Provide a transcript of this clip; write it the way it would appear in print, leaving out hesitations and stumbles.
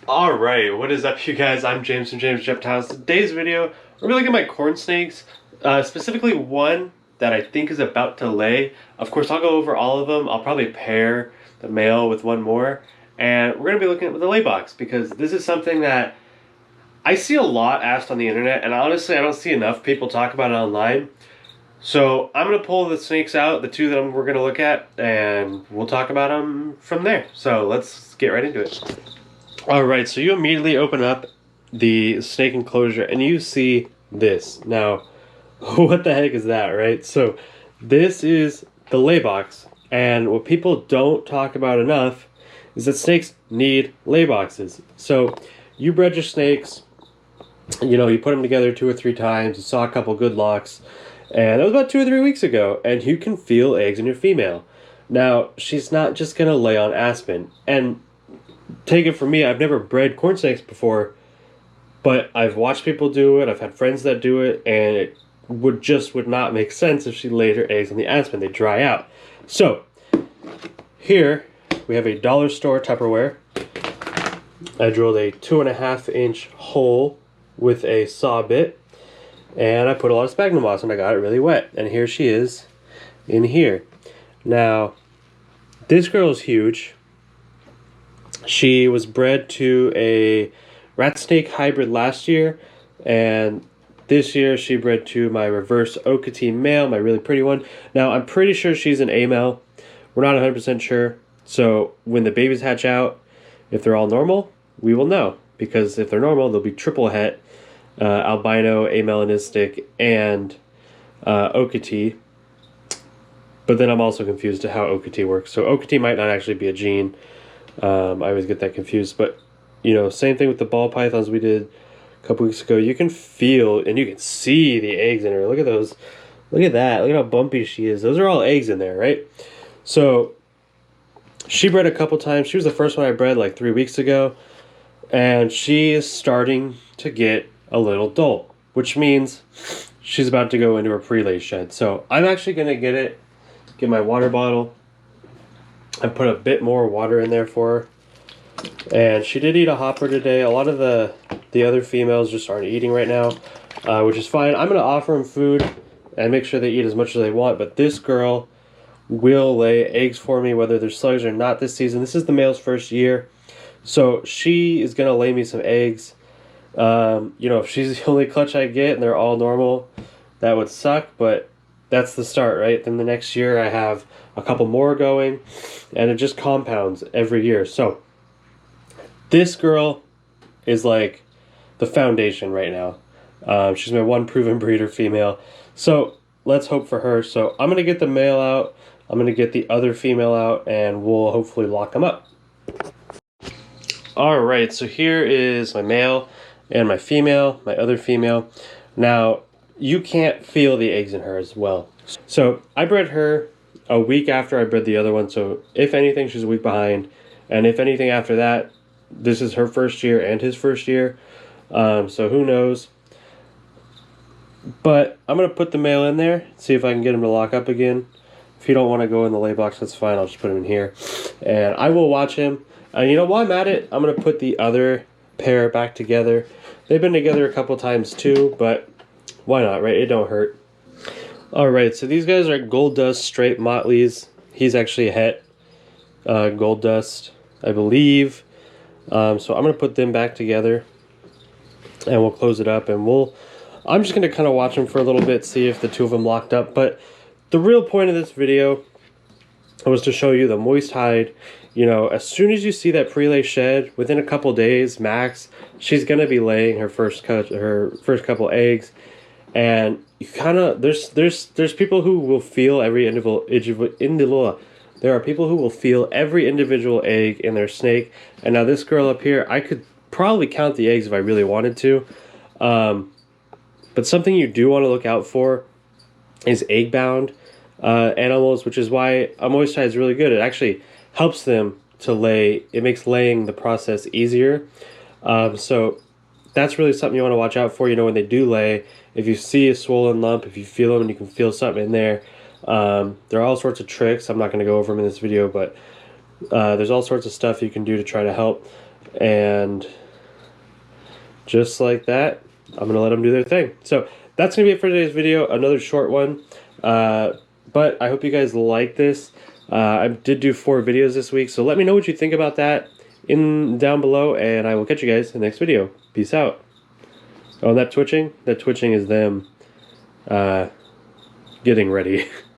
Alright, what is up you guys? I'm James from James Reptiles. Today's video, we're gonna look at my corn snakes, specifically one that I think is about to lay. Of course, I'll go over all of them. I'll probably pair the male with one more. And we're gonna be looking at the lay box because this is something that I see a lot asked on the internet, and honestly, I don't see enough people talk about it online. So I'm gonna pull the snakes out, the two that we're gonna look at, and we'll talk about them from there. So let's get right into it. Alright, so you immediately open up the snake enclosure and you see this. Now, what the heck is that, right? So, this is the lay box, and what people don't talk about enough is that snakes need lay boxes. So, you bred your snakes, you put them together 2 or 3 times, you saw a couple good locks, and that was about 2 or 3 weeks ago, and you can feel eggs in your female. Now, she's not just gonna lay on aspen, and take it from me, I've never bred corn snakes before, but I've watched people do it, I've had friends that do it, and it would not make sense if she laid her eggs on the aspen. They dry out. So, here we have a dollar store Tupperware. I drilled a 2.5-inch hole with a saw bit, and I put a lot of sphagnum moss, and I got it really wet. And here she is in here. Now, this girl is huge. She was bred to a rat snake hybrid last year, and this year she bred to my reverse Okatee male, my really pretty one. Now, I'm pretty sure she's an A male. We're not 100% sure. So when the babies hatch out, if they're all normal, we will know. Because if they're normal, they'll be triple het, albino, amelanistic, and Okatee. But then I'm also confused to how Okatee works. So Okatee might not actually be a gene. I always get that confused. But, same thing with the ball pythons we did a couple weeks ago. You can feel and you can see the eggs in her. Look at those. Look at that. Look at how bumpy she is. Those are all eggs in there, right? So she bred a couple times. She was the first one I bred like 3 weeks ago. And she is starting to get a little dull, which means she's about to go into a pre-lay shed. So I'm actually going to get my water bottle and put a bit more water in there for her. And she did eat a hopper today. A lot of the other females just aren't eating right now, which is fine. I'm going to offer them food and make sure they eat as much as they want. But this girl will lay eggs for me, whether they're slugs or not this season. This is the male's first year. So she is going to lay me some eggs. If she's the only clutch I get and they're all normal, that would suck. But that's the start, right? Then the next year I have a couple more going, and it just compounds every year. So this girl is like the foundation right now. She's my one proven breeder female. So let's hope for her. So I'm going to get the male out. I'm going to get the other female out, and we'll hopefully lock them up. Alright, so here is my male and my female, my other female. Now, you can't feel the eggs in her as well. So I bred her a week after I bred the other one. So if anything, she's a week behind. And if anything after that, this is her first year and his first year. So who knows? But I'm going to put the male in there, see if I can get him to lock up again. If you don't want to go in the lay box, that's fine. I'll just put him in here. And I will watch him. And while I'm at it, I'm going to put the other pair back together. They've been together a couple times too, but why not, right? It don't hurt. Alright, so these guys are Gold Dust Straight Motleys. He's actually a het. Gold Dust, I believe. So I'm going to put them back together. And we'll close it up. And I'm just going to kind of watch them for a little bit, see if the two of them locked up. But the real point of this video was to show you the moist hide. As soon as you see that pre-lay shed, within a couple days max, she's gonna be laying her first couple eggs, and you kind of there's people who will feel every individual. There are people who will feel every individual egg in their snake, and now this girl up here, I could probably count the eggs if I really wanted to, but something you do want to look out for is egg-bound animals, which is why a moist hide is really good. It actually helps them to lay. It makes laying the process easier. So that's really something you want to watch out for. When they do lay, if you see a swollen lump, if you feel them and you can feel something in there, there are all sorts of tricks. I'm not going to go over them in this video, but there's all sorts of stuff you can do to try to help. And just like that, I'm going to let them do their thing. So that's going to be it for today's video. Another short one. But I hope you guys like this. I did do 4 videos this week, so let me know what you think about that down below, and I will catch you guys in the next video. Peace out. Oh, and that twitching is them getting ready.